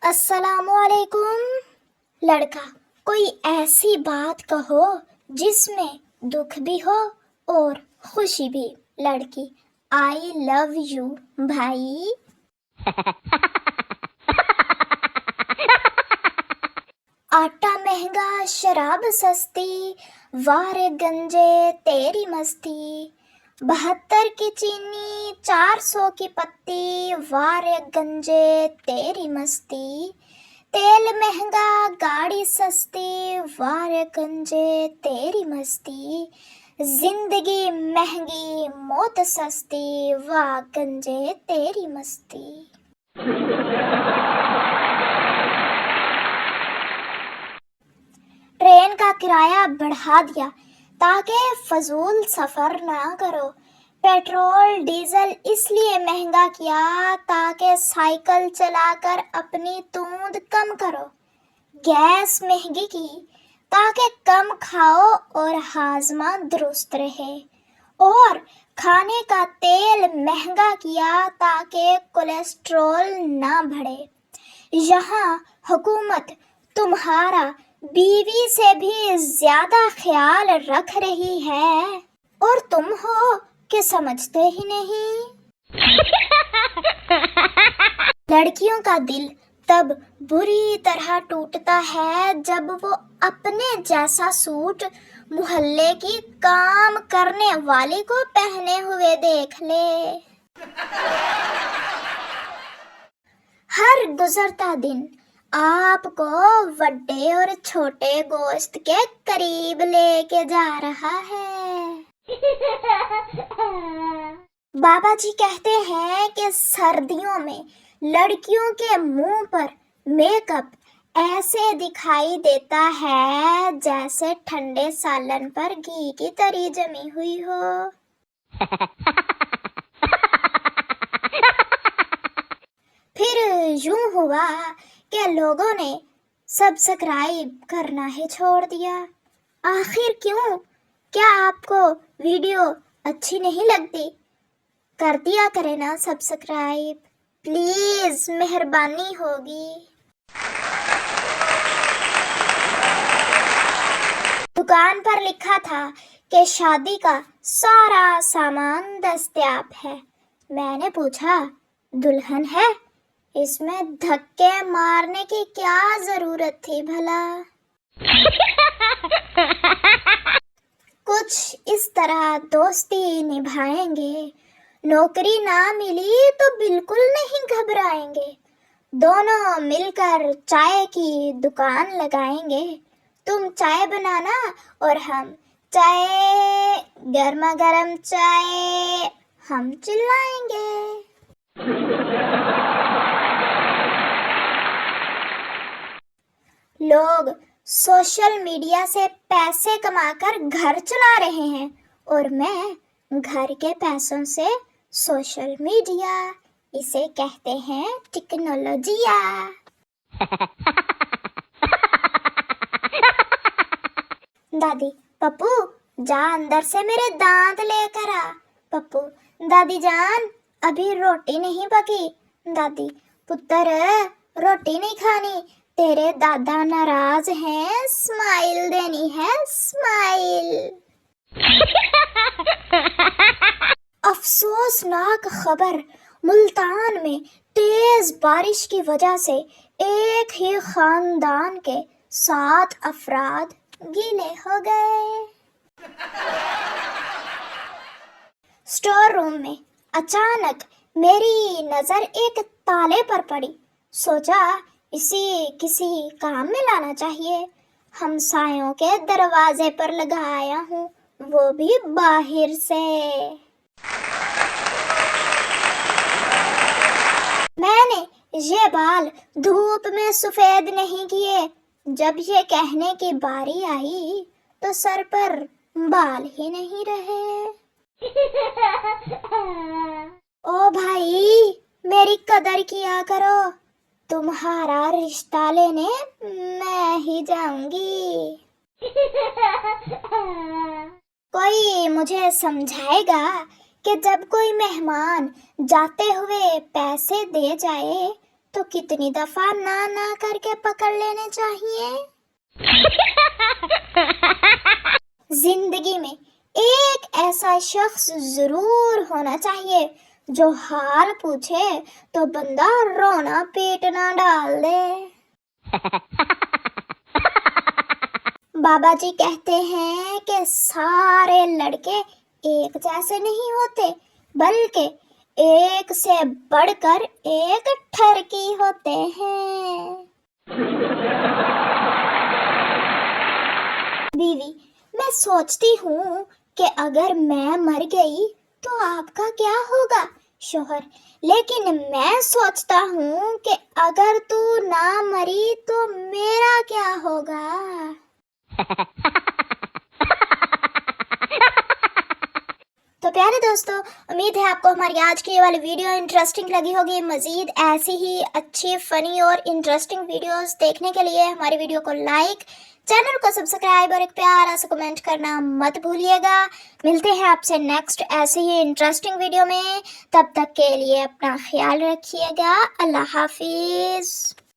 السلام علیکم. لڑکا: کوئی ایسی بات کہو جس میں دکھ بھی ہو اور خوشی بھی. لڑکی: آئی لو یو بھائی. آٹا مہنگا شراب سستی، وارے گنجے تیری مستی. 72 کی چینی 400 کی پتی، وارے گنجے تیری مستی. تیل مہنگا گاڑی سستی، وارے گنجے تیری مستی. زندگی مہنگی موت سستی، واہ گنجے تیری مستی. ٹرین کا کرایہ بڑھا دیا تاکہ فضول سفر نہ کرو. پیٹرول ڈیزل اس لیے مہنگا کیا تاکہ سائیکل چلا کر اپنی توند کم کرو. گیس مہنگی کی تاکہ کم کھاؤ اور ہاضمہ درست رہے. اور کھانے کا تیل مہنگا کیا تاکہ کولیسٹرول نہ بڑھے. یہاں حکومت تمہارا بیوی سے بھی زیادہ خیال رکھ رہی ہے اور تم ہو کہ سمجھتے ہی نہیں. لڑکیوں کا دل تب بری طرح ٹوٹتا ہے جب وہ اپنے جیسا سوٹ محلے کی کام کرنے والی کو پہنے ہوئے دیکھ لے. ہر گزرتا دن آپ کو بڑے اور چھوٹے گوشت کے قریب لے کے جا رہا ہے. بابا جی کہتے ہیں کہ سردیوں میں لڑکیوں کے منہ پر میک اپ ایسے دکھائی دیتا ہے جیسے ٹھنڈے سالن پر گھی کی تری جمی ہوئی ہو. پھر یوں ہوا کہ لوگوں نے سبسکرائب کرنا ہی چھوڑ دیا. آخر کیوں؟ کیا آپ کو ویڈیو اچھی نہیں لگتی؟ کر دیا کرے نا سبسکرائب، پلیز، مہربانی ہوگی. دکان پر لکھا تھا کہ شادی کا سارا سامان دستیاب ہے. میں نے پوچھا، دلہن ہے؟ اس میں دھکے مارنے کی کیا ضرورت تھی بھلا؟ کچھ اس طرح دوستی نبھائیں گے. نوکری نہ ملی تو بالکل نہیں گھبرائیں گے. دونوں مل کر چائے کی دکان لگائیں گے. تم چائے بنانا اور ہم چائے، گرما گرم چائے. ہم چلائیں گے. لوگ سوشل میڈیا سے پیسے کما کر گھر چلا رہے ہیں اور میں گھر کے پیسوں سے سوشل میڈیا. اسے کہتے ہیں ٹیکنالوجیا. دادی: پپو جا اندر سے میرے دانت لے کر آ. پپو: دادی جان ابھی روٹی نہیں پکی. دادی: پتر روٹی نہیں کھانی، تیرے دادا ناراض ہیں، اسمائل دینی ہے، اسمائل. افسوسناک خبر، ملتان میں تیز بارش کی وجہ سے ایک ہی خاندان کے 7 افراد گیلے ہو گئے. اسٹور روم میں اچانک میری نظر ایک تالے پر پڑی. سوچا اسے کسی کام میں لانا چاہیے. ہمسایوں کے دروازے پر لگایا ہوں، وہ بھی باہر سے. میں نے یہ بال دھوپ میں سفید نہیں کیے. جب یہ کہنے کی باری آئی تو سر پر بال ہی نہیں رہے. او بھائی، میری قدر کیا کرو. تمہارا رشتہ لینے میں ہی جاؤں گی. کوئی مجھے سمجھائے گا کہ جب کوئی مہمان جاتے ہوئے پیسے دے جائے تو کتنی دفعہ نہ کر کے پکڑ لینے چاہیے؟ زندگی میں ایک ایسا شخص ضرور ہونا چاہیے جو حال پوچھے تو بندہ رونا پیٹنا ڈال دے۔ بابا جی کہتے ہیں کہ سارے لڑکے ایک جیسے نہیں ہوتے، بلکہ ایک سے بڑھ کر ایک ٹھرکی ہوتے ہیں۔ بیوی: میں سوچتی ہوں کہ اگر میں مر گئی تو آپ کا کیا ہوگا؟ شوہر: لیکن میں سوچتا ہوں کہ اگر تو نہ مری تو میرا کیا ہوگا؟ تو پیارے دوستو، امید ہے آپ کو ہماری آج کی یہ والی ویڈیو انٹرسٹنگ لگی ہوگی۔ مزید ایسی ہی اچھی، فنی اور انٹرسٹنگ ویڈیوز دیکھنے کے لیے ہماری ویڈیو کو لائک، چینل کو سبسکرائب اور ایک پیارا سا کمنٹ کرنا مت بھولیے گا۔ ملتے ہیں آپ سے نیکسٹ ایسی ہی انٹرسٹنگ ویڈیو میں، تب تک کے لیے اپنا خیال رکھیے گا۔ اللہ حافظ۔